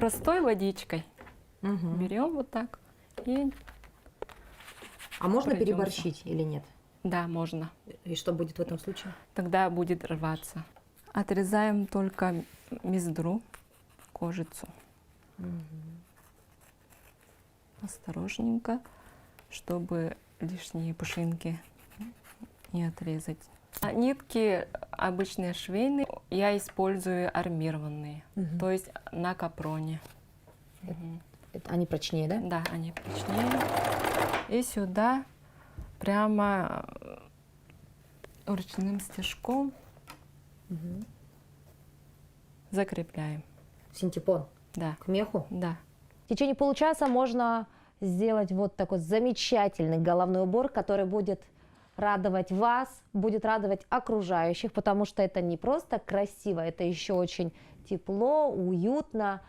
простой водичкой. Мгм. Берем вот так и А можно пройдёмся. переборщить или нет? да, можно. И что будет в этом случае? Тогда будет рваться. Отрезаем только мездру, кожицу. Осторожненько, чтобы лишние пушинки не отрезать. А нитки обычные швейные, я использую армированные, то есть на капроне. Они прочнее, да? Да, они прочнее. И сюда прямо ручным стежком закрепляем. Синтепон Да, к меху. да. В течение получаса можно сделать вот такой замечательный головной убор, который будет радовать вас, будет радовать окружающих, потому что это не просто красиво, это еще очень тепло, уютно.